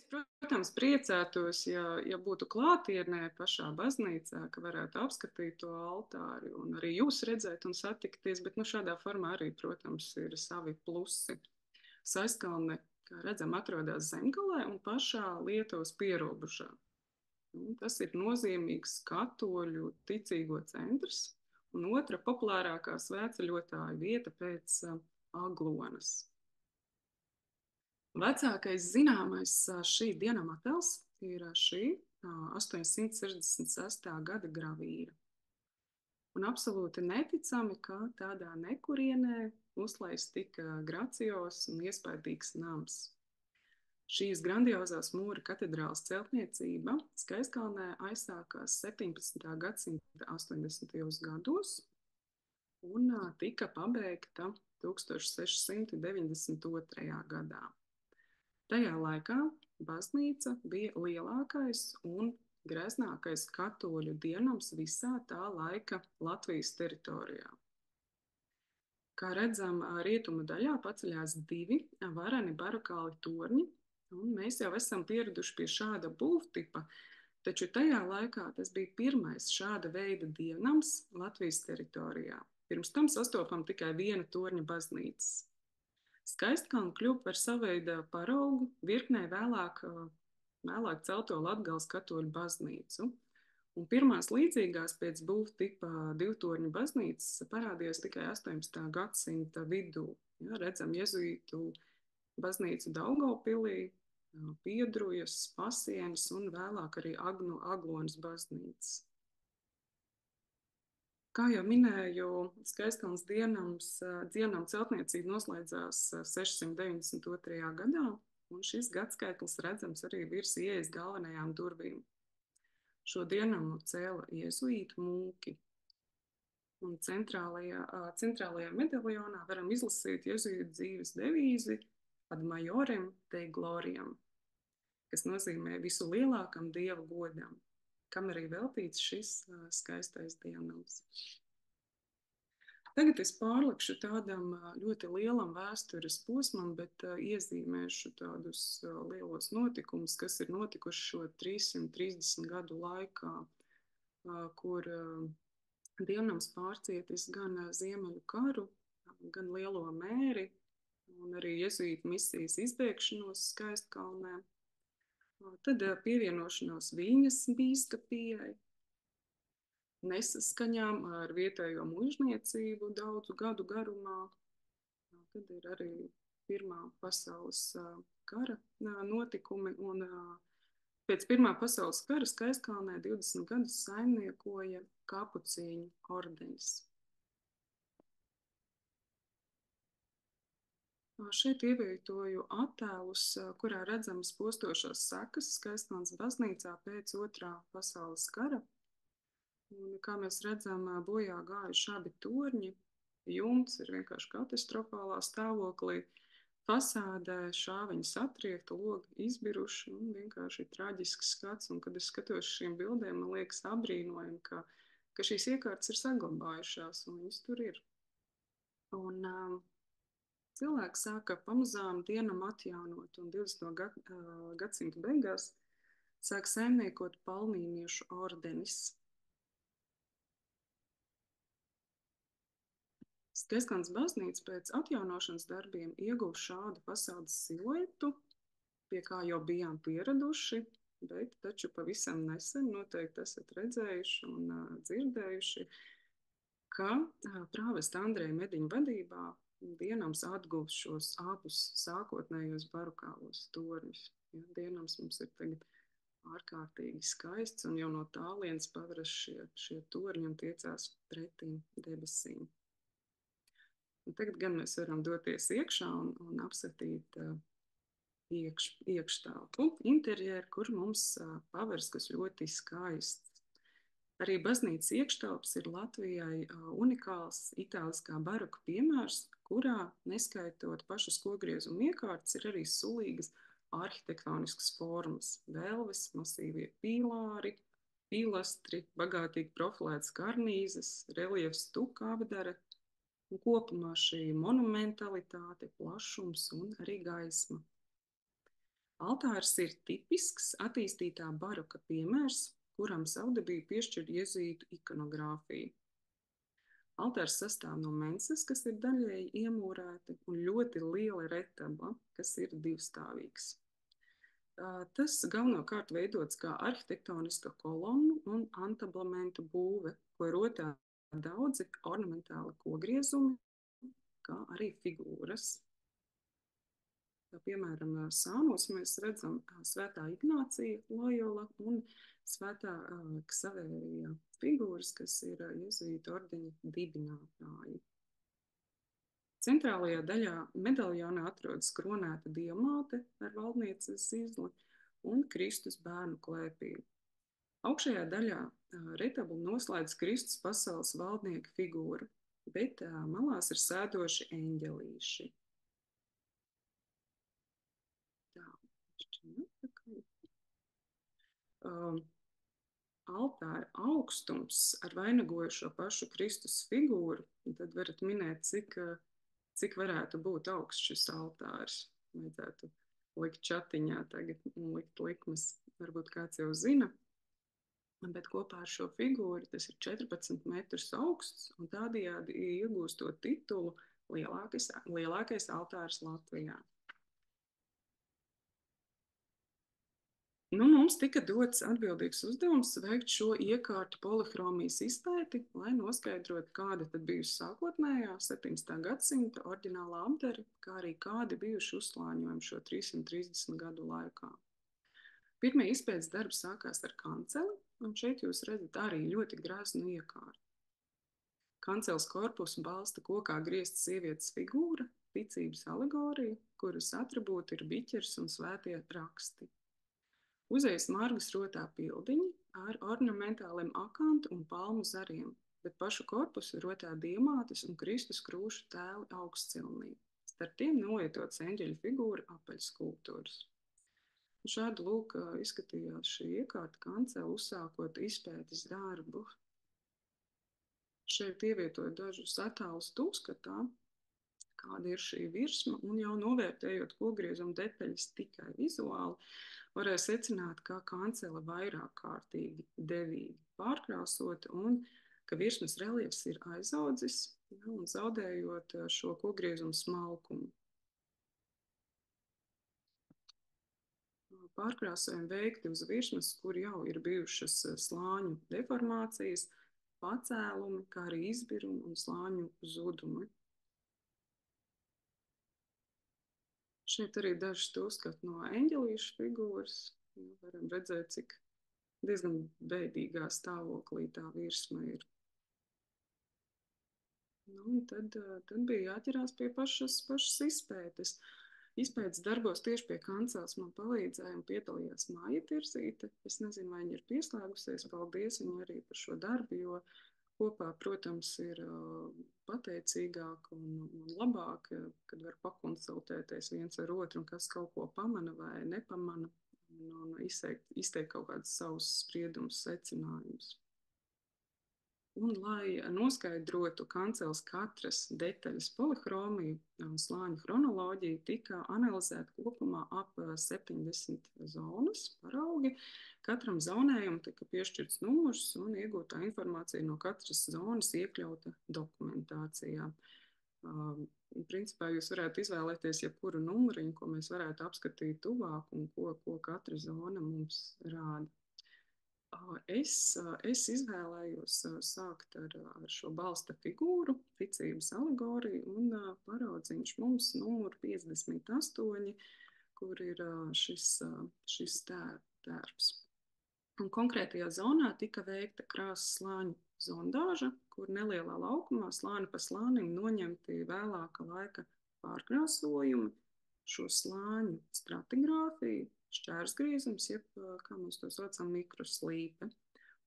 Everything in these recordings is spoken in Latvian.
Es, protams, priecātos, ja būtu klātienē pašā baznīcā, ka varētu apskatīt to altāri un arī jūs redzēt un satikties, bet nu, šādā formā arī, protams, ir savi plusi. Saiskalne, kā redzam, atrodas zemgalē un pašā Lietuvas pierobežā. Tas ir nozīmīgs katoļu ticīgo centrs un otra populārākā svētceļotāja vieta pēc Aglonas. Vecākais zināmais šī dienama attēls ir šī 866. gada gravīra. Un absolūti neticami, ka tādā nekurienē uzlaists tik gracios un iespaidīgs nams. Šīs grandiozās mūra katedrāles celtniecība Skaistkalnē aizsākās 17. gadsimta 80. gados un tika pabeigta 1692. gadā. Tajā laikā baznīca bija lielākais un greznākais katoļu dienams visā tā laika Latvijas teritorijā. Kā redzam, rietumu daļā paceļās divi vareni barokāli torņi, un mēs jau esam pieraduši pie šāda būvtipa, taču tajā laikā tas bija pirmais šāda veida dienams Latvijas teritorijā. Pirms tam sastopam tikai viena torņa baznīcas. Skaistkalna kļuva par savu veidu paraugu virknē vēlāk celto Latgales katoļu baznīcu. Un pirmās līdzīgās pēc būvtipa divtorņu baznīcas parādījās tikai 18. gadsimta vidū. Ja, redzam jezuītu baznīcu Daugavpilī, Piedrujas, Pasienes un vēlāk arī Aglonas baznīcas. Kā jau minēju, Skaistkalnas dienam celtniecība noslēdzās 692. gadā, un šis gadskaitlis redzams arī virs ieejas galvenajām durvīm. Šo dienamu cēla jezuītu mūki. Un centrālajā medaljonā varam izlasīt jezuītu dzīves devīzi ad majorem Dei gloriam, kas nozīmē visu lielākam Dieva godam, kam arī veltīts šis skaistais dienums. Tagad es pārlikšu tādam ļoti lielam vēstures posmam, bet iezīmēšu tādus lielos notikumus, kas ir notikuši šo 330 gadu laikā, kur dienams pārcietis gan Ziemeļu karu, gan Lielo mēri, un arī jezuītu misijas izbēgšanos Skaistkalnē. Tad pievienošanos Viņas bīskapijai, nesaskaņām ar vietējo mužniecību daudzu gadu garumā. Tad ir arī Pirmā pasaules kara notikumi. Un pēc Pirmā pasaules kara Skaistkalnē 20 gadus saimniekoja kapucīņu ordenis. Šeit ievietoju attēlus, kurā redzamas postošās sekas Skaistkalnes baznīcā pēc Otrā pasaules kara. Un, kā mēs redzam, bojā gājuši abi torņi, jumts ir vienkārši katastrofālā stāvoklī, fasādē šāviņi satriekta, logi izbiruši un vienkārši traģisks skats. Un, kad es skatos šīm bildēm, man liekas apbrīnojami, ka šīs iekārtas ir saglabājušās un viņas tur ir. Un cilvēki sāka pamazām dienam atjaunot, un 20. gadsimta beigās sāk saimniekot palmīniešu ordenis. Skaistkalnes baznīca pēc atjaunošanas darbiem ieguva šādu fasādes siluetu, pie kā jau bijām pieraduši, bet taču pavisam nesen noteikti esat redzējuši un dzirdējuši, ka prāvesta Andreja Mediņa vadībā dienams atguva šos abus sākotnējos barokālos torņus. Ja, dienams mums ir tagad ārkārtīgi skaists, un jau no tālienes paveras šie torņi un tiecās pretīm debesīm. Un tagad gan mēs varam doties iekšā un apskatīt iekštelpu, interjeru, kur mums paveras kas ļoti skaists. Arī baznīcas iekštelpas ir Latvijai unikāls itāliskā baroka piemērs, kurā, neskaitot pašas kogriezumu iekārtas, ir arī sulīgas arhitektoniskas formas, velves, masīvie pīlāri, pilastri, bagātīgi profilētas karnīzes, reliefs stuka apdare, un kopumā šī monumentalitāte, plašums un arī gaisma. Altārs ir tipisks attīstītā baroka piemērs, kuram savdabību piešķir jezuītu ikonogrāfija. Altārs sastāv no menses, kas ir daļēji iemūrēti, un ļoti liela retabla, kas ir divstāvīgs. Tas galvenokārt veidots kā arhitektoniska kolonnu un antablamentu būve, ko rotā daudzi ornamentāli kogriezumi, kā arī figūras. Piemēram, sānos mēs redzam Svētā Ignācija Lojola un Svētā Ksavērija figūras, kas ir jezuītu ordeņa dibinātāji. Centrālajā daļā medaljonā atrodas kronēta diamāte ar valdnieces zīzli un Kristus bērnu klēpī. Augšējā daļā retabli noslēdz Kristus pasaules valdnieka figūra, bet malās ir sēdoši eņģelīši. Tā, altāra augstums ar vainagojušo pašu Kristus figūru, tad varat minēt, cik varētu būt augsts šis altārs. Vajadzētu likt čatiņā tagad un likt likmes, varbūt kāds jau zina. Bet kopā ar šo figūru tas ir 14 metrus augsts un tādējādi iegūstot titulu lielākais altārs Latvijā. Mums tika dots atbildīgs uzdevums veikt šo iekārtu polihromijas izpēti, lai noskaidrotu, kāda tad bijusi sākotnējā 17. gadsimta oriģinālā apdare, kā arī kādi bijuši uzslāņojumi šo 330 gadu laikā. Pirmie izpētes darbi sākās ar kanceli, un šeit jūs redzat arī ļoti greznu iekārtu. Kanceles korpusu balsta kokā griezta sievietes figūra, ticības alegorija, kuras atribūti ir biķers un svētie raksti. Uzejas margas rotā pildiņi ar ornamentāliem akantu un palmu zariem, bet pašu korpusu rotā diamātes un Kristus krūšu tēli augstcilnī. Starp tiem nolietots eņģeļa figūra apaļskulptūras. Šādi lūk izskatījās šī iekārta kancele, uzsākot izpētes darbu. Šeit ievietoju dažus attēlus tūkskatā, kāda ir šī virsma, un jau novērtējot kogriezumu detaļas tikai vizuāli, varēja secināt, ka kancele vairāk kārtīgi devīgi pārkrāsota un ka virsmas reliefs ir aizaudzis un zaudējot šo kogriezumu smalkumu. Pārkrāsojumi veikti uz virsmas, kur jau ir bijušas slāņu deformācijas, pacēlumi, kā arī izbirumi un slāņu zudumi. Šeit arī dažs uzskats no eņģelīšu figūras. Varam redzēt, cik diezgan bēdīgā stāvoklī tā virsma ir. Tad bija jāķerās pie pašas izpētes. Izpētes darbos tieši pie kanceles man palīdzēja un piedalījās Māja Tirzīte. Es nezinu, vai viņa ir pieslēgusies. Paldies viņai arī par šo darbu, jo kopā, protams, ir pateicīgāk un labāk, kad var pakonsultēties viens ar otru un kas kaut ko pamana vai nepamana un izteikt kaut kādus savus spriedumus, secinājumus. Un, lai noskaidrotu kanceles katras detaļas polihromiju un slāņu chronoloģiju, tika analizēta kopumā ap 70 zonas paraugi. Katram zonējumam tika piešķirts numurs un iegūtā informācija no katras zonas iekļauta dokumentācijā. Principā jūs varētu izvēlēties jebkuru numuriņu, ko mēs varētu apskatīt tuvāk un ko katra zona mums rāda. Es izvēlējos sākt ar šo balsta figūru, ticības alegoriju, un paraudziņš mums numuru 58, kur ir šis tērps. Un konkrētajā zonā tika veikta krāsas slāņu zondāža, kur nelielā laukumā slāni pa slānim noņemti vēlāka laika pārkrāsojumi, šo slāņu stratigrāfiju, šķērsgriezums, jeb, kā mēs to saucam, mikroslīpe,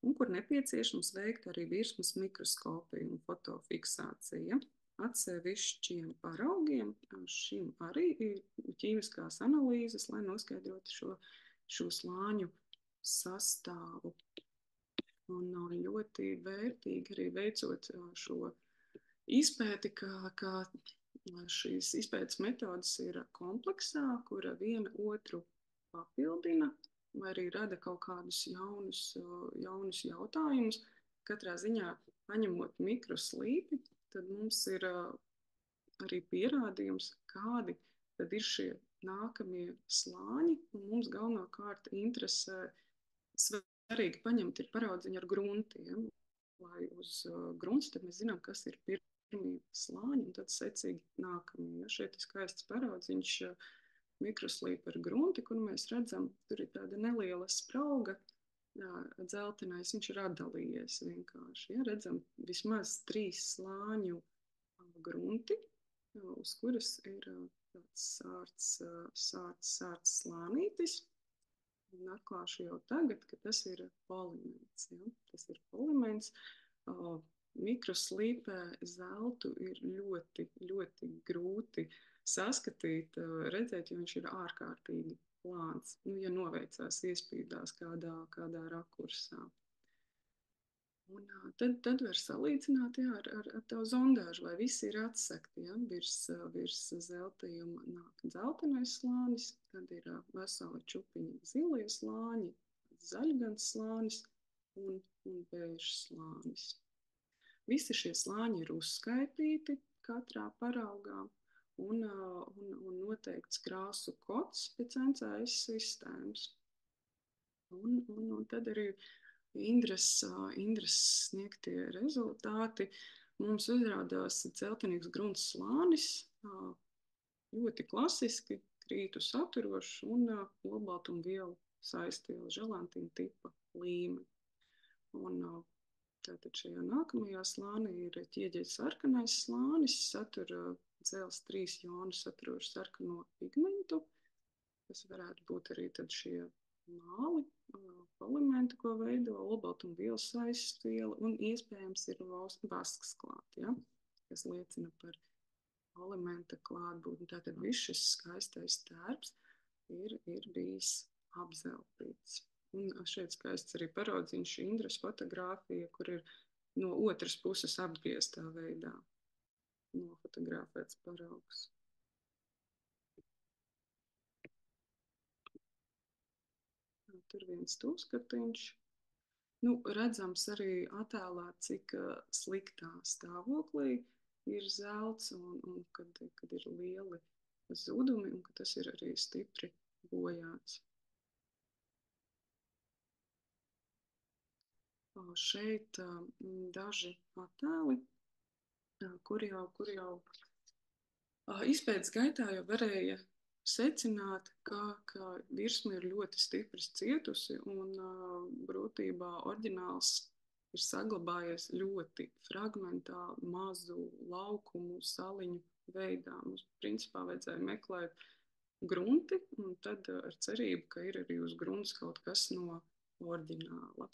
un kur nepieciešams veikt arī virsmas mikroskopiju un fotofiksācija. Atsevišķiem paraugiem šim arī ir ķīmiskās analīzes, lai noskaidrotu šo slāņu sastāvu. Un ļoti vērtīgi arī veicot šo izpēti, ka šīs izpētes metodas ir kompleksā, kura viena otru papildina vai arī rada kaut kādus jaunus jautājumus. Katrā ziņā, paņemot mikroslīpi, tad mums ir arī pierādījums, kādi tad ir šie nākamie slāņi. Un mums galvenokārt interesē svarīgi paņemt ir paraudziņu ar gruntiem, lai uz grunts tad mēs zinām, kas ir pirmie slāņi un tad secīgi nākamie. Ja šeit ir skaists paraudziņš mikroslīpa ar grunti, kur mēs redzam, tur ir tāda neliela sprauga, dzeltenais, viņš ir atdalījies vienkārši. Ja, redzam vismaz 3 slāņu grunti, uz kuras ir tāds sārts slānītis. Un atklāšu jau tagad, ka tas ir poliments. Ja? Tas ir poliments. Mikroslīpē zeltu ir ļoti, ļoti grūti saskatīt, redzēt, jo viņš ir ārkārtīgi plāns. Nu, ja noveicās iespīdās kādā rakursā. Un tad var salīdzināt ar tavu zondāžu, vai visi ir atsekti. Ja? Virs zeltījuma nāk dzeltenais slānis, tad ir vesela čupiņa zilie slāņi, zaļgans slānis un bēžs slānis. Visi šie slāņi ir uzskaitīti katrā paraugā un noteikts krāsu kods pēc NCS sistēmas. Un tad arī Indras sniegtie rezultāti. Mums izrādās dzeltenīgs grunts slānis, ļoti klasiski, krītu saturošs un olbaltumvielu saistīla želantīna tipa līme. Un tātad šajā nākamajā slānī ir ķieģeļa sarkanais slānis, satur dzels 3 jonu saturošu sarkano pigmentu, kas varētu būt arī tad šie māli, polimenti, ko veido olbaltumvielu saistviela, un iespējams ir vasks klāt, ja, kas liecina par polimenta klātbūtni. Tātad viss šis skaistais tērps ir bijis apzeltīts. Un šeit skaists arī paraudziņš Indras fotogrāfija, kur ir no otras puses apgrieztā veidā nofotografēts paraugs. Tur viens tūkstotiņš. Nu, redzams arī attēlā, cik sliktā stāvoklī ir zelts un kad ir lieli zudumi un ka tas ir arī stipri bojāts. Šeit daži attēli, kur jau izpētes gaitā jau varēja secināt, ka virsma ir ļoti stipri cietusi un būtībā oriģināls ir saglabājies ļoti fragmentāli, mazu laukumu, saliņu veidā. Mums principā vajadzēja meklēt grunti un tad ar cerību, ka ir arī uz grunts kaut kas no oriģināla.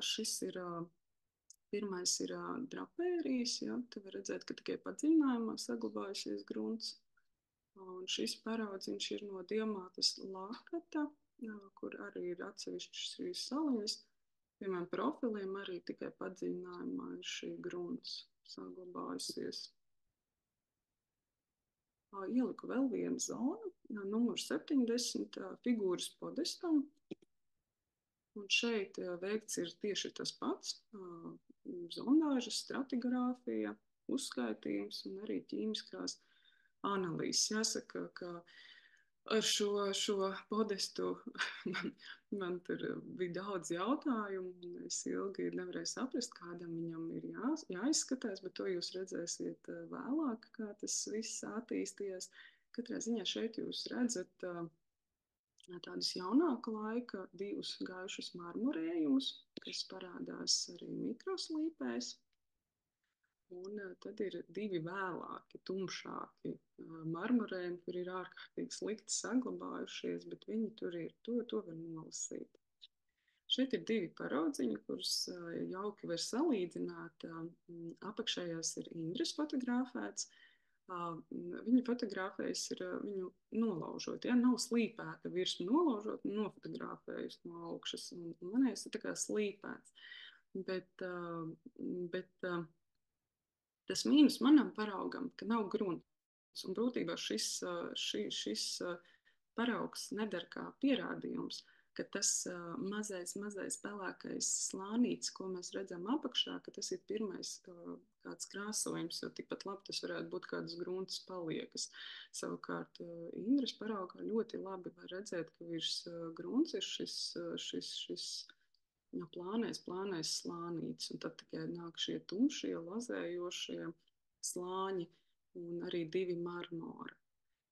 Šis ir pirmais ir drapērijas, ja, te var redzēt, ka tikai padziļinājumā saglabājusies grunts. Un šis paraudziņš ir no Diamātas lakata, kur arī ir atsevišķas šīs saliņas. Piemēram, profiliem arī tikai padziļinājumā ir šī grunts saglabājusies. Ieliku vēl vienu zonu, numur 70, figūras podestam. Un šeit veikts ir tieši tas pats, zondāžas, stratigrāfija, uzskaitījums un arī ķīmiskās analīzes. Jāsaka, ka ar šo podestu man tur bija daudz jautājumu, un es ilgi nevarēju saprast, kādam viņam ir jāizskatās, bet to jūs redzēsiet vēlāk, kā tas viss attīstījies. Katrā ziņā šeit jūs redzat tādus jaunāka laika 2 gaišus marmorējumus, kas parādās arī mikroslīpēs. Un tad ir 2 vēlāki, tumšāki marmorējumi, kur ir ārkārtīgi slikti saglabājušies, bet viņi tur ir, to var nolasīt. Šeit ir 2 paraudziņi, kurus jauki var salīdzināt. Apakšējās ir Indras fotografēts. Viņa fotografējas ir viņu nolaužot, ja, nav slīpēta virsma nolaužot, nofotografējas no augšas, un manējais ir tā kā slīpēts. Bet tas mīnus manam paraugam, ka nav grunta. Un būtībā šis paraugs nedara kā pierādījums, ka tas mazais pelēkais slānītis, ko mēs redzam apakšā, ka tas ir pirmais kāds krāsojums, jo tikpat labi tas varētu būt kādas gruntas paliekas. Savukārt Indras paraugā ļoti labi var redzēt, ka virs grunts ir šis plānais slānītis, un tad tikai nāk šie tumšie, lazējošie slāņi un arī divi marmori.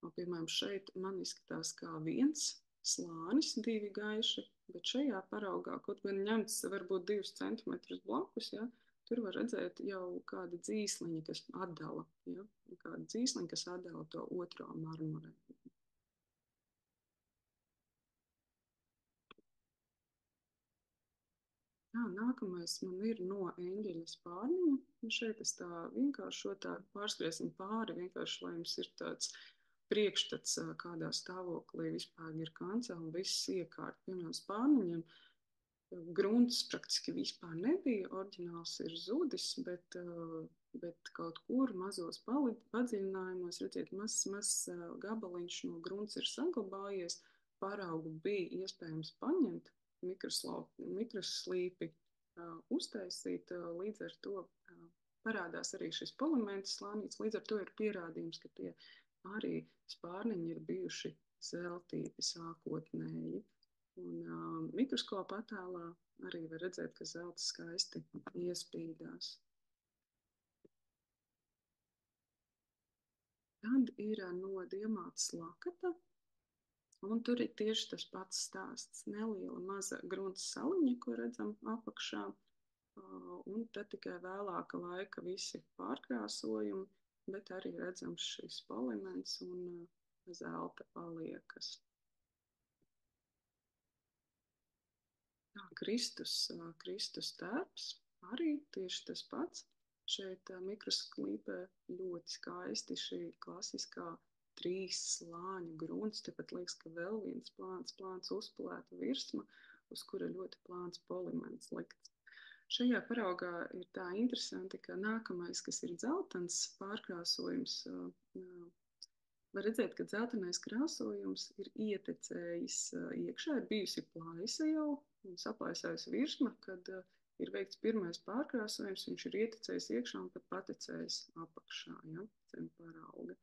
Piemēram, šeit man izskatās kā viens slānis, divi gaiši, bet šajā paraugā, kaut gan ņemts varbūt 2 centimetrus blakus, ja, tur var redzēt jau kādi dzīsliņi, kas atdala, ja, kādi dzīsliņi, kas atdala to otro marmorē. Jā, nākamais man ir no eņģeļa spārniņa. Šeit es tā vienkāršotāk pārskriesim pāri, vienkārši, lai jums ir tāds priekšstats, kādā stāvoklī vispār ir kancela un viss iekārt. Piemēram, spārniņiem grunts praktiski vispār nebija, oriģināls ir zudis, bet kaut kur mazos padziļinājumos, redziet, mazs gabaliņš no grunts ir saglabājies, paraugu bija iespējams paņemt, mikroslīpi uztaisīt, līdz ar to parādās arī šis polimēnta slānītis, līdz ar to ir pierādījums, ka tie arī spārniņi ir bijuši zeltīti sākotnēji. Un mikroskopa attēlā arī var redzēt, ka zelts skaisti iespīdās. Tad ir no diamāts lakata, un tur ir tieši tas pats stāsts. Neliela maza grunts saliņa, ko redzam apakšā, un tad tikai vēlāka laika visi pārkrāsojumi, bet arī redzams šis poliments un zelta paliekas. Kristus tērps arī tieši tas pats. Šeit mikroskopē ļoti skaisti šī klasiskā 3 slāņu grunts. Tepat liekas, ka vēl viens plāns uzpulēta virsma, uz kura ļoti plāns poliments likts. Šajā paraugā ir tā interesanti, ka nākamais, kas ir dzeltens pārkrāsojums, var redzēt, ka dzeltenais krāsojums ir ietecējis iekšā, ir bijusi plaisa jau, un saplaisājusi virsma, kad ir veikts pirmais pārkrāsojums, viņš ir ietecējis iekšā un pat patecējis apakšā, ja, zem parauga.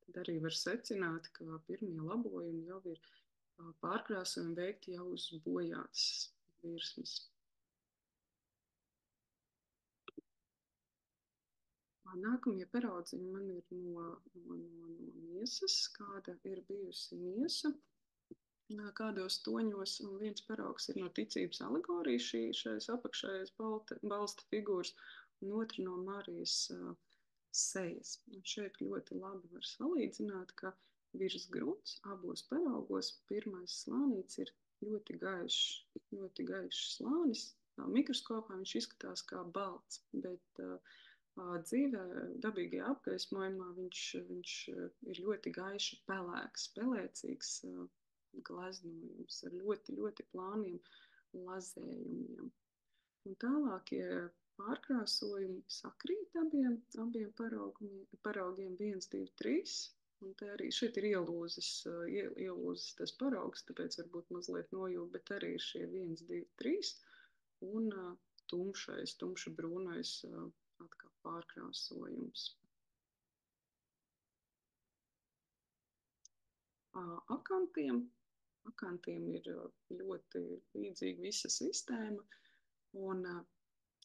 Tad arī var secināt, ka pirmie labojumi jau ir pārkrāsojumi veikti jau uz bojātas virsmas. Nākamie paraudziņi man ir no miesas, kāda ir bijusi miesa, kādos toņos, un viens paraugs ir no ticības alegorijas šais apakšējais balsta figūras, un otru no Marijas sejas. Un šeit ļoti labi var salīdzināt, ka virs grunts abos paraugos pirmais slānīts ir ļoti gaišs slānis. Mikroskopā viņš izskatās kā balts, bet dzīvē, dabīgajā apgaismojumā viņš ir ļoti gaiši pelēks, pelēcīgs gleznojums ar ļoti plāniem lazējumiem. Un tālākie pārkrāsojumi sakrīt abiem paraugiem 1, 2, 3. Un te arī šeit ir ielūzis tas paraugs, tāpēc varbūt mazliet nojūt, bet arī šie 1, 2, 3 un tumša brūnais atkal pārkrāsojums. Akantiem ir ļoti līdzīga visa sistēma, un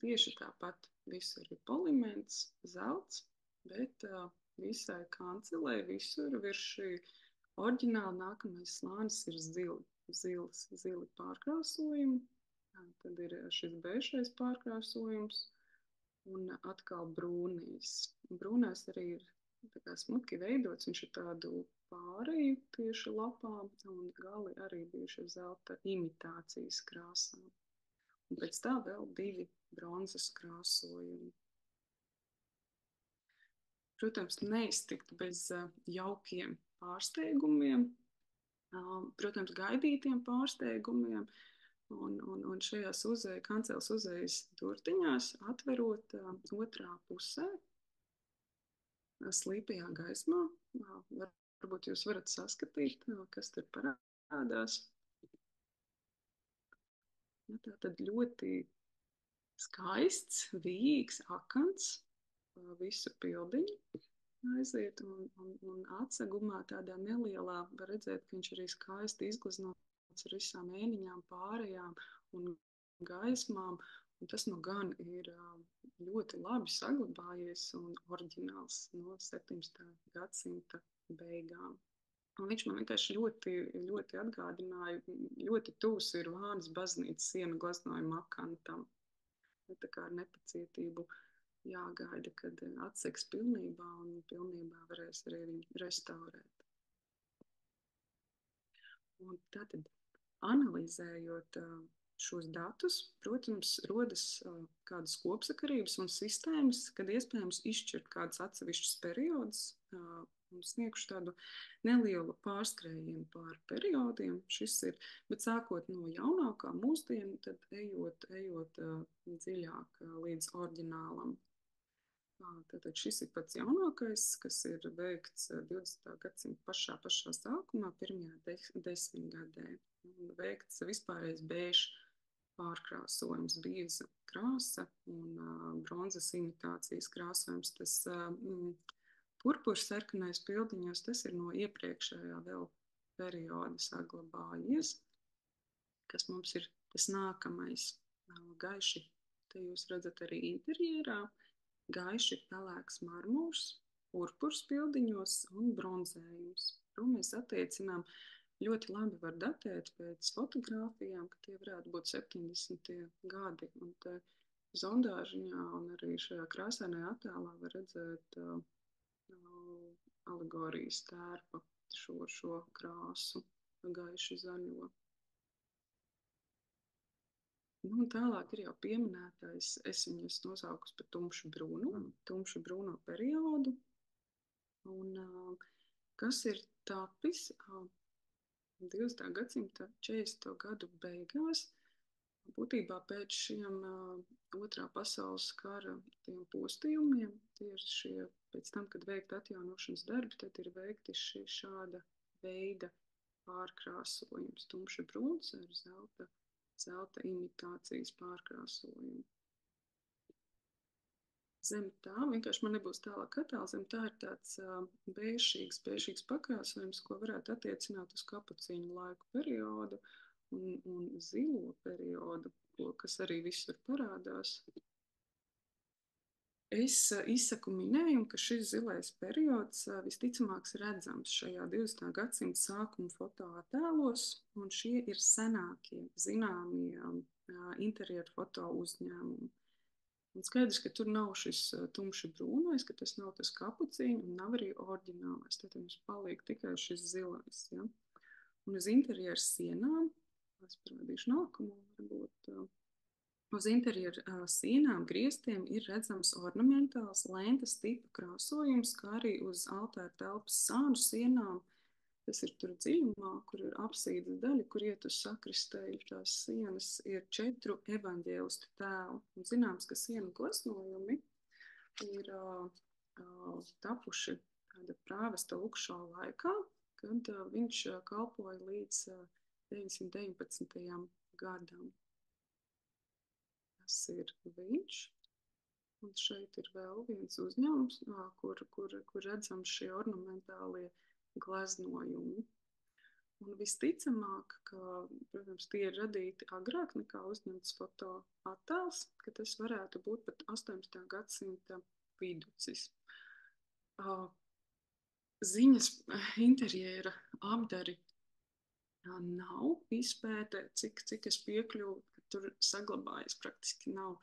tieši tāpat visur ir poliments, zelts, bet visai kancelē visur virs šī oriģināla nākamais slānis ir zili pārkrāsojumi, tad ir šis beišais pārkrāsojums, un atkal brūnīs. Brūnais arī ir tā kā smuki veidots, viņš ir tādu pāreju tieši lapām, un gali arī bijuši zelta imitācijas krāsām. Un pēc tā vēl 2 bronzas krāsojumi. Protams, neiztikt bez jaukiem pārsteigumiem, protams, gaidītiem pārsteigumiem, un šajās kanceles uzējas durtiņās atverot otrā pusē slīpajā gaismā. Varbūt jūs varat saskatīt, kas tur parādās. Ja, tā tad ļoti skaists, vīgs akants visu pildiņu aiziet un atsegumā tādā nelielā, var redzēt, ka viņš arī skaisti izgleznots ar visām ēniņām, pārējām un gaismām. Un tas nu gan ir ļoti labi saglabājies un oriģināls no 17. gadsimta beigām. Un viņš man vienkārši ļoti, ļoti atgādināja, ļoti tūs ir Vānas baznīcas sienu glaznojuma akantam. Tā kā ar nepacietību jāgaida, kad atsegs pilnībā un pilnībā varēs arī viņu restaurēt. Un tātad, analizējot šos datus, protams, rodas kādas kopsakarības un sistēmas, kad iespējams izšķirt kādus atsevišķus periodus un sniegšu tādu nelielu pārskrējienu pār periodiem. Šis ir, bet sākot no jaunākā mūsdienu, tad ejot dziļāk līdz oriģinālam. Tātad šis ir pats jaunākais, kas ir veikts 20. gadsimta pašā sākumā, pirmajā desmitgadē. Veikts vispārējais bēžs pārkrāsojums, bieza krāsa un bronzas imitācijas krāsojums. Tas purpurs sarkanais pildiņos, tas ir no iepriekšējā vēl perioda saglabājies, kas mums ir tas nākamais gaiši. Te jūs redzat arī interjerā. Gaiši pelēks marmurs, purpurs pildiņos un bronzējums. To mēs attiecinām ļoti labi var datēt pēc fotogrāfijām, ka tie varētu būt 70. gadi. Un te zondāžiņā un arī šajā krāsainajā attēlā var redzēt alegorijas tērpa šo krāsu, gaiši zaļo. Nu, tālāk ir jau pieminētais, es viņus nosaukus par tumšu brūno periodu. Un, kas ir tapis 20. gadsimta 40. gadu beigās, būtībā pēc šiem otrā pasaules kara tiem postījumiem, tie ir šie, pēc tam, kad veikti atjaunošanas darbi, tad ir veikti šāda veida pārkrāsojums, tumši brūns ar zelta imitācijas pārkrāsojumu. Zem tā, vienkārši man nebūs tālāk attēls, zem tā ir tāds bēžīgs pakrāsojums, ko varētu attiecināt uz kapucīņu laiku periodu un zilo periodu, kas arī visur parādās. Es izsaku minējumu, ka šis zilais periods visticamāk redzams šajā 20. gadsimta sākuma fotoattēlos, un šie ir senākie zināmie interjeru foto uzņēmumi. Un skaidrs, ka tur nav šis tumši brūnais, ka tas nav tas kapucīņš, un nav arī oriģinālais. Tad mums paliek tikai šis zilais. Ja? Un uz interjeru sienām, es parādīšu nākamo, varbūt. Uz interjeru sienām, griestiem ir redzams ornamentāls lentes tipa krāsojums, kā arī uz altāra telpas sānu sienām. Tas ir tur dziļumā, kur ir apsīdas daļa, kur iet uz sakristēju. Tās sienas ir 4 evaņģēlistu tēlu. Un zināms, ka sienu gleznojumi ir tapuši tāda prāvesta Lukšā laikā, kad viņš kalpoja līdz 919. gadam. Tas ir viņš. Un šeit ir vēl viens uzņēmums, kur redzams šie ornamentālie gleznojumi. Un visticamāk, ka, protams, tie ir radīti agrāk nekā uzņemts fotoattēls, ka tas varētu būt pat 18. gadsimta viducis. Ziņas interjera apdari nav izpēta, cik es piekļuvu, ka tur saglabājas praktiski nav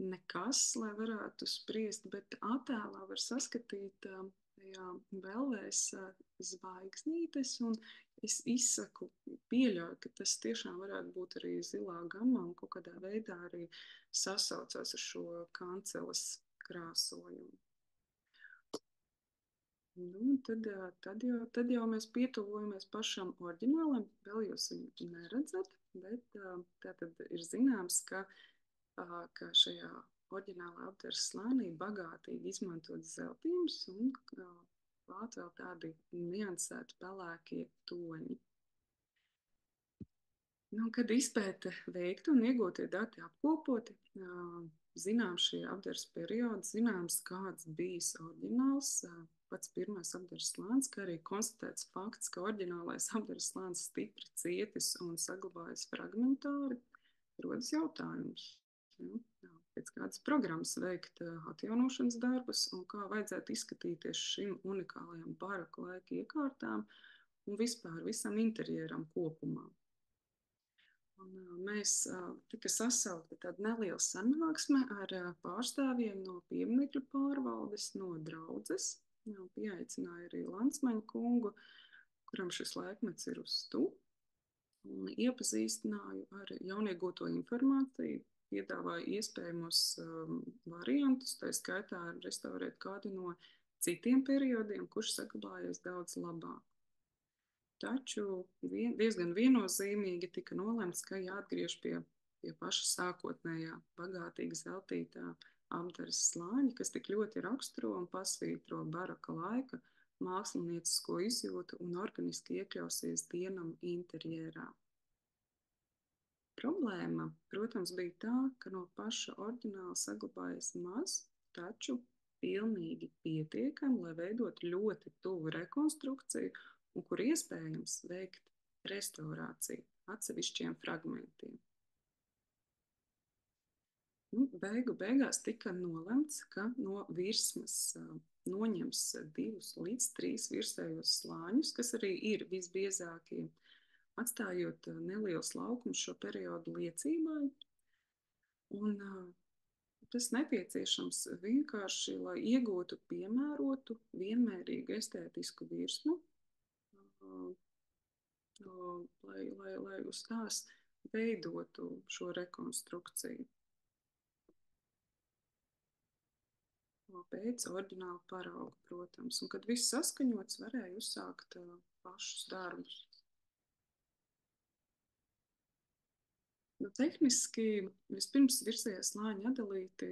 nekas, lai varētu spriest, bet attēlā var saskatīt vēlēs zvaigznītes, un es izsaku, pieļauju, ka tas tiešām varētu būt arī zilā gamma un kaut kādā veidā arī sasaucās ar šo kanceles krāsojumu. Nu, tad jau mēs pietuvojamies pašam oriģinālam, vēl jūs viņu neredzat, bet tā tad ir zināms, ka šajā oriģinālā apdara slānī bagātīgi izmantots zeltījums un klāt vēl tādi niansēti pelēkie toņi. Nu, kad izpēta veikta un iegūtie dati apkopoti, zināms šie apdars periodi, zināms, kāds bijis oriģināls, pats pirmais apdars slānis, kā arī konstatēts fakts, ka oriģinālais apdars slānis stipri cietis un saglabājas fragmentāri, rodas jautājums. Pēc kādas programmas veikt atjaunošanas darbus un kā vajadzētu izskatīties šim unikālajam baroka laika iekārtām un vispār visam interjeram kopumā. Un, mēs tika sasaukta tāda neliela sanāksme ar pārstāvjiem no pieminekļu pārvaldes, no draudzes. Pieaicināja arī Lansmaņa kungu, kuram šis laikmets ir uz stu, un iepazīstināju ar jauniegūto informāciju, piedāvāju iespējamos variantus, tā skaitā restaurēt kādu no citiem periodiem, kurš saglabājies daudz labāk. Taču diezgan viennozīmīgi tika nolemts, ka jāatgriež pie paša sākotnējā, bagātīgi zeltītā apdares slāņa, kas tik ļoti raksturo un pasvītro baroka laika māksliniecisko izjūtu un organiski iekļausies dienam interjerā. Problēma, protams, bija tā, ka no paša oriģināla saglabājas maz, taču pilnīgi pietiekami, lai veidot ļoti tuvu rekonstrukciju un kur iespējams veikt restaurāciju atsevišķiem fragmentiem. Beigās tika nolemts, ka no virsmas noņems 2 līdz 3 virsējos slāņus, kas arī ir visbiezākie, atstājot neliels laukums šo periodu liecībai. Un tas nepieciešams vienkārši, lai iegūtu piemērotu, vienmērīgu estētisku virsmu, lai uz tās veidotu šo rekonstrukciju. Pēc oriģināla parauga, protams. Un kad viss saskaņots, varēja uzsākt pašus darbus. Tehniski vispirms virsējie slāņi atdalīti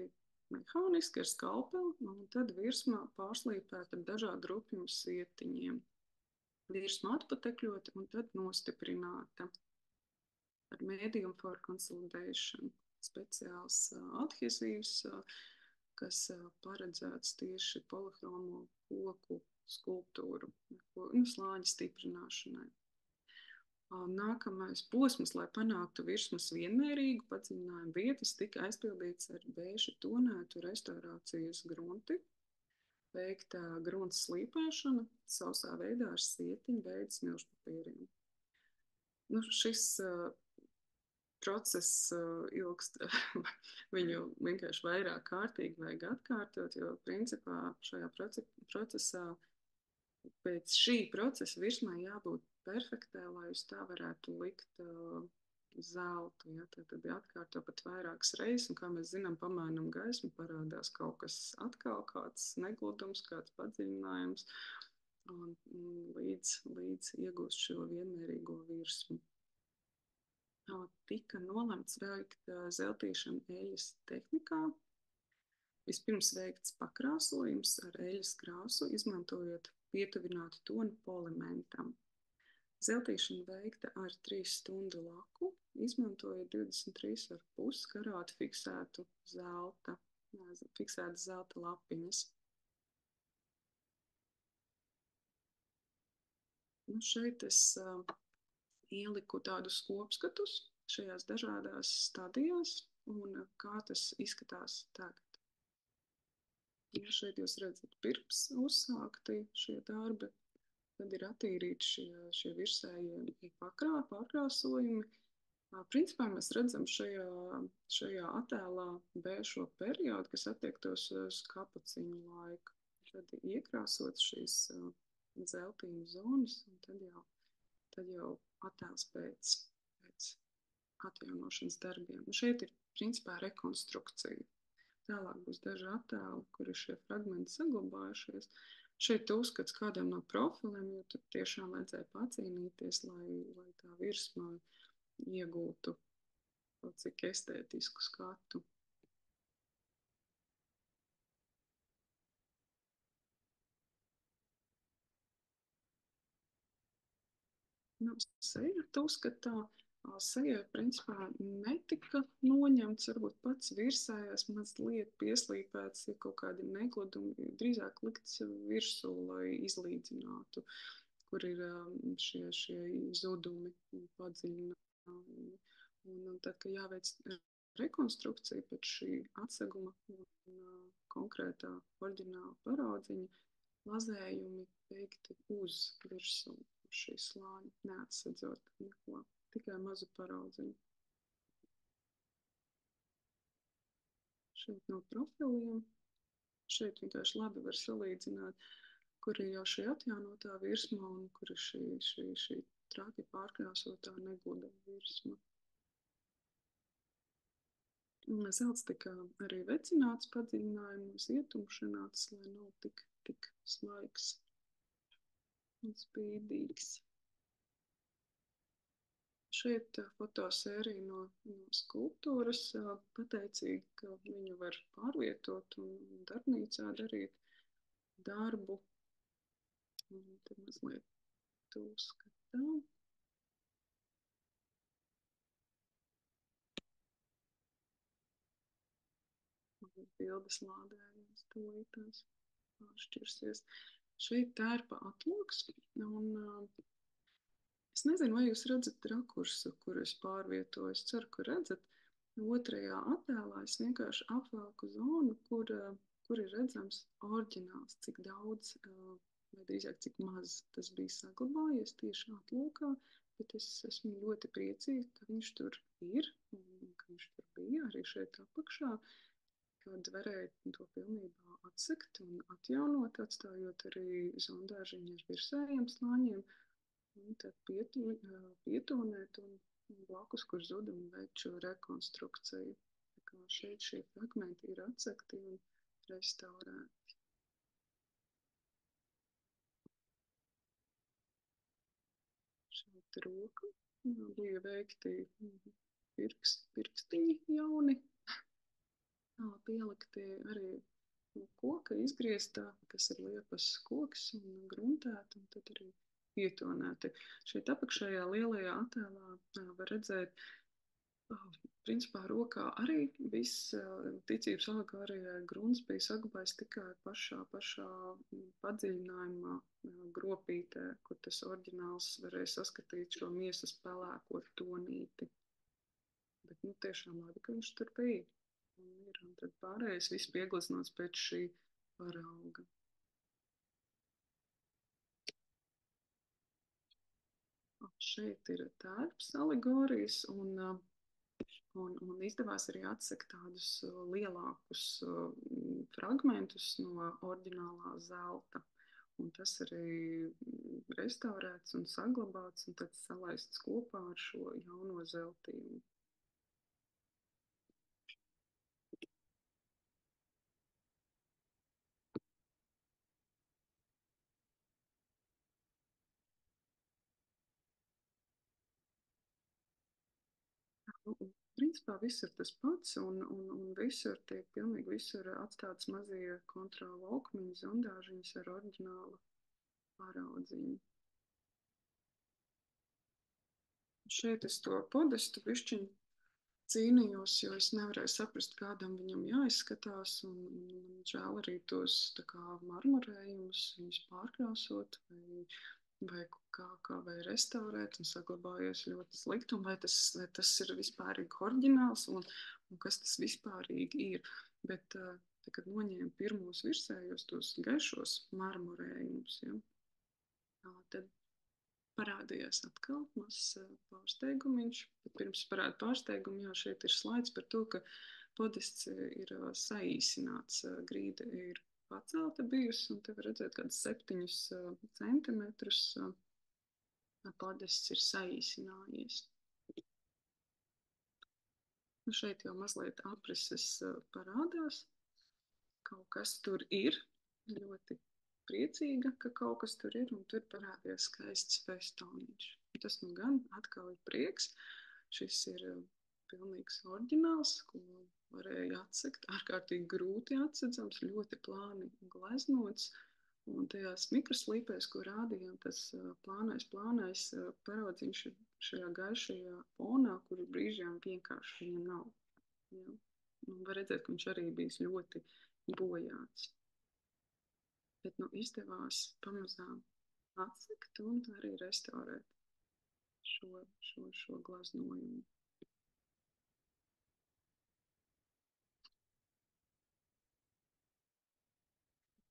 mehāniski ar skalpeli, un tad virsma pārslīpēta ar dažādu rupjumu sietiņiem. Virsma atpatekļota un tad nostiprināta ar medium for consolidation. Speciāls adhesīvs, kas paredzēts tieši polihromo koku skulptūru, slāņa stiprināšanai. Nākamais posms, lai panāktu virsmas vienmērīgu padziļinājumu vietas, tika aizpildīts ar bēža tonētu restaurācijas grunti, veikta grunts slīpēšana sausā veidā ar sietiņu veidu smilšpapīriem. Šis process ilgst, viņu vienkārši vairāk kārtīgi vajag atkārtot, jo principā šajā procesā pēc šī procesa virsmai jābūt perfektē, lai uz tā varētu likt zeltu. Ja? Tad jāatkārto pat vairākas reizes, un kā mēs zinām, pamainam gaismu, parādās kaut kas atkal, kāds negludums, kāds padziļinājums, un līdz iegūst šo vienmērīgo virsmu. Tika nolemts veikt zeltīšanu eļas tehnikā. Vispirms veikts pakrāsojums ar eļas krāsu, izmantojot pietuvinātu tonu polimentam. Zeltīšana veikta ar 3 stundu laku, izmantojot 23,5 karātu fiksētu zelta lapiņas. Šeit es ieliku tādus kopskatus šajās dažādās stadijās un kā tas izskatās tagad. Ja šeit jūs redzat, pirms uzsākti šie darbi, tad ir attīrīti šie virsējie pārkrāsojumi. Principā mēs redzam šajā attēlā šo periodu, kas attiektos uz kapuciņu laiku. Tad iekrāsot šīs zeltīņu zonas, un tad jau attēls pēc atjaunošanas darbiem. Šeit ir principā rekonstrukcija. Tālāk būs daži attēli, kur ir šie fragmenti saglabājušies. Šeit uzskats kādam no profiliem, jo tur tiešām vajadzēja pacīnīties, lai tā virsma iegūtu kaut cik estētisku skatu. Nu, seja tu uzskatā, sejai principā netika noņemts, varbūt pats virsējais mazliet pieslīpēts, ja kaut kādi negludumi drīzāk likts virsū, lai izlīdzinātu, kur ir šie zudumi un padziļinājumi. Un tad, kad jāveic rekonstrukcija pēc šī atseguma un konkrētā oriģināla paraudziņa, lazējumi veikti uz virsmu šī slāņa, neatsedzot neko, tikai mazu paraudziņu. Šeit no profiliem, šeit vienkārši labi var salīdzināt, kur ir jau šī atjaunotā virsma un kur ir šī traki pārkrāsotā negluda virsma. Zelts tika arī vecināts padziļinājumos, ietumšināts, lai nav tik svaigs un spīdīgs. Šeit fotosērija no skulptūras, pateicīgi, ka viņu var pārvietot un darbnīcā darīt darbu. Un tad mazliet to skatām. Bildes lādējums tūlītās pāršķirsies. Šeit tērpa atloks un es nezinu, vai jūs redzat rakursu, kur es pārvietoju. Es ceru, ka redzat. Otrajā attēlā es vienkārši apvelku zonu, kur ir redzams oriģināls, cik daudz, vai drīzāk cik maz tas bija saglabājies tieši atlūkā, bet es esmu ļoti priecīga, ka viņš tur ir un ka viņš tur bija arī šeit apakšā, kad varēja to pilnībā atsekt un atjaunot, atstājot arī zondāžiņu ar virsējiem slāņiem. Un tad pietonēt un blakus, kur zudumi veikt šo rekonstrukciju. Tā kā šeit šie fragmenti ir atsekti un restaurēti. Šeit roka bija veikti pirkstiņi jauni. Pielikti arī koka izgrieztā, kas ir liepas koks un gruntēta, un tad arī pietonēti. Šeit apakšējā lielajā attēlā var redzēt, principā rokā arī viss ticības alegārijai grunts bija saglabājis tikai pašā padziļinājumā gropītē, kur tas oriģināls varēja saskatīt šo miesas pelēko tonīti. Bet, nu, tiešām labi, ka viņš tur bija. Un tad pārējais viss piegleznots pēc šī parauga. Šeit ir tērps alegorijas un izdevās arī atsekt tādus lielākus fragmentus no oriģinālā zelta. Un tas arī restaurēts un saglabāts un tad salaists kopā ar šo jauno zeltījumu. Principā viss ir tas pats, un visur tiek pilnīgi visur atstāts mazie kontrola aukmiņi, zondāžiņas ar oriģinālu pāraudziņu. Šeit es to podestu bišķiņu cīnījos, jo es nevarēju saprast, kādam viņam jāizskatās, un žēl arī tos tā kā marmorējumus, viņus pārkrāsot, vai restaurēt, un saglabājies ļoti slikti, un vai tas ir vispārīgi oriģināls, un kas tas vispārīgi ir. Bet, kad noņēma pirmos virsējos, tos gaišos marmorējumus, ja, tad parādījās atkal mazs pārsteigumiņš. Bet pirms parāda pārsteigumu, jā, šeit ir slaids par to, ka podests ir saīsināts, grīda ir pacelta bijusi, un te var redzēt kādus 7 centimetrus podests ir saīsinājies. Nu, šeit jau mazliet aprises parādās. Kaut kas tur ir, ļoti priecīga, ka kaut kas tur ir, un tur parādījās skaists festoniņš. Tas nu gan atkal ir prieks. Šis ir pilnīgs oriģināls, ko varēja atsekt, ārkārtīgi grūti atsedzams, ļoti plāni gleznots, Un tajās mikroslīpēs, ko rādījām, tas plānais paraudziņš ir šajā gaišajā fonā, kur brīžiem vienkārši viņa nav. Ja? Un var redzēt, ka viņš arī bijis ļoti bojāts. Bet nu, izdevās pamazām atsekt un arī restaurēt šo glaznojumu.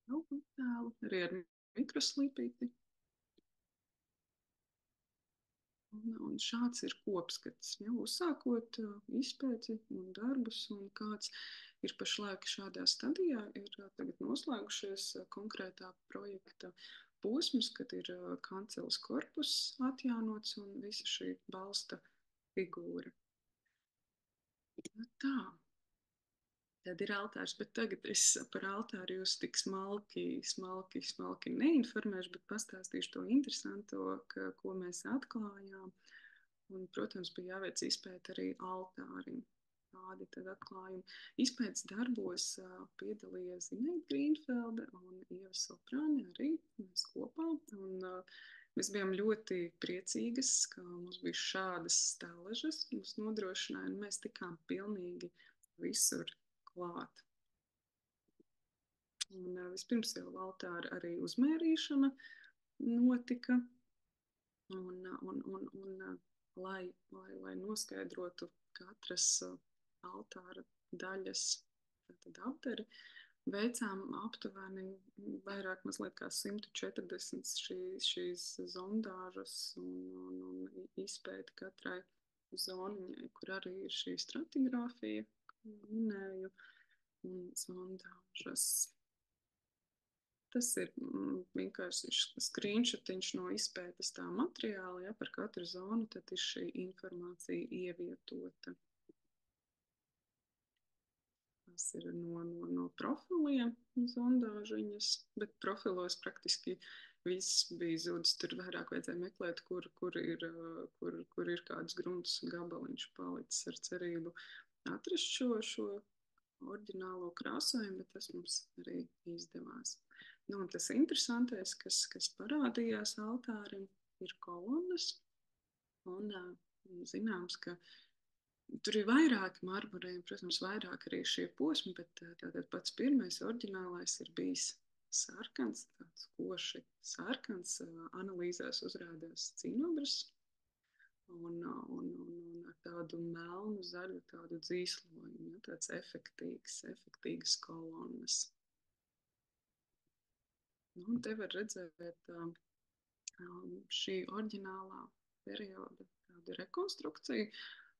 Nu, tēlu arī ar mikroslīpīti. Un šāds ir kopskats, ja, uzsākot izpēti un darbus, un kāds ir pašlaik šādā stadijā, ir tagad noslēgušies konkrētā projekta posms, kad ir kanceles korpus atjaunots un visa šī balsta figūra. Tā. Tad ir altārs, bet tagad es par altāru jūs tik smalki neinformēšu, bet pastāstīšu to interesanto, ko mēs atklājām. Un, protams, bija jāveic izpēta arī altārim. Tādi tad atklājumi. Izpētes darbos piedalījās Zineita Grīnfelda un Ieva Soprāne arī mēs kopā. Un, mēs bijām ļoti priecīgas, ka mums bija šādas stāležas, mums nodrošināja, un mēs tikām pilnīgi visur klāt. Un, vispirms jau altāra arī uzmērīšana notika. Un, lai noskaidrotu katras altāra daļas apdari, veicām aptuveni vairāk mazliet kā 140 šīs zondāžas un izpēti katrai zoniņai, kur arī ir šī stratigrāfija, ko minēju, un zondāžas. Tas ir vienkārši screenshotiņš no izpētes tā materiāla, ja par katru zonu tad ir šī informācija ievietota. Tas ir no profiliem zondāžiņas, bet profilos praktiski viss bija zudis. Tur vairāk vajadzēja meklēt, kur ir kāds grunts gabaliņš palicis ar cerību atrast šo oriģinālo krāsojumu, bet tas mums arī izdevās. Nu, un tas interesantais, kas parādījās altārim, ir kolonnas. Un zināms, ka tur ir vairāki marmorējumi, protams, vairāk arī šie posmi, bet tātad pats pirmais oriģinālais ir bijis sarkans, tāds koši sarkans, analīzēs uzrādās cinobras un ar tādu melnu zaļu tādu dzīslojumu, ja, tāds efektīgas kolonnas. Nu, un te var redzēt šī oriģinālā perioda tādu rekonstrukciju.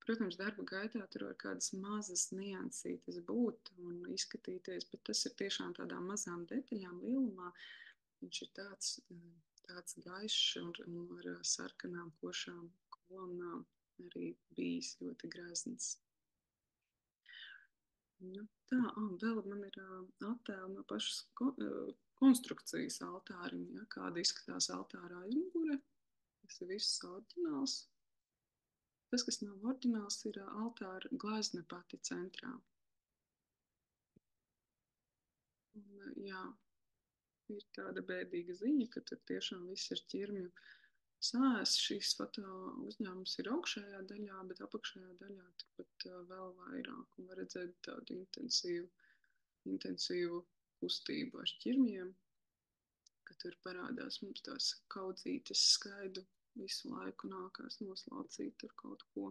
Protams, darba gaitā tur var kādas mazas niansītes būt un izskatīties, bet tas ir tiešām tādām mazām detaļām lielumā. Viņš ir tāds gaišs un ar sarkanām košām kolonnām arī bijis ļoti grezns. Nu, tā, vēl man ir attēli no pašas konstrukcijas altārim, ja, kāda izskatās altārā aizmugure. Tas ir viss oriģināls. Tas, kas nav oriģināls, ir altāra glezna pati centrā. Un, jā, ir tāda bēdīga ziņa, ka tur tiešām viss ir ķirmju sās. Šīs foto uzņēmums ir augšējā daļā, bet apakšējā daļā turpat vēl vairāk. Un var redzēt tādu intensīvu kustību ar ķirmiem, ka tur parādās mums tās kaudzītes skaidu visu laiku nākās noslaucīt tur kaut ko.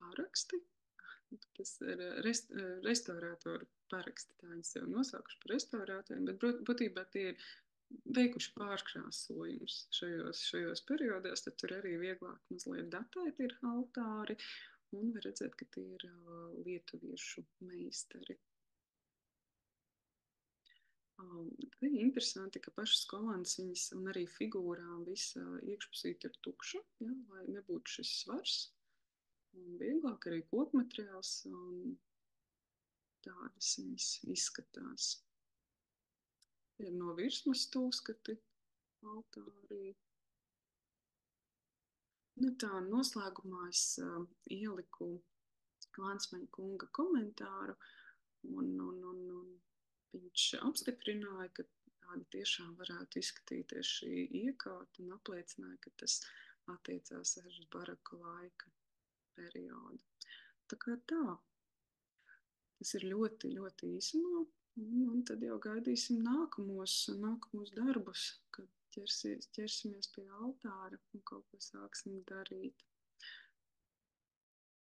Paraksti. Tas ir restaurātoru paraksti, tā viņas jau nosaukuši par restaurātoriem, bet būtībā tie ir veikuši pārkrāsojumus šajos periodos, tad tur arī vieglāk mazliet datēt ir altāri, un var redzēt, ka tie ir lietuviešu meistari. Tā ir interesanti, ka pašas kolonnas viņas un arī figūrām visa iekšpusīte ir tukša, ja, lai nebūtu šis svars. Un vieglāk arī kokmateriāls un tādas viņas izskatās. Ir no virsmas stūskati altārī. Nu tā, noslēgumā es ieliku Lansmaņa kunga komentāru un viņš apstiprināja, ka tāda tiešām varētu izskatīties šī iekārta un apliecināja, ka tas attiecās arī uz baraku laika periodu. Tā kā tā, tas ir ļoti, ļoti īsumā, un tad jau gaidīsim nākamos darbus, kad ķersimies pie altāra un kaut ko sāksim darīt.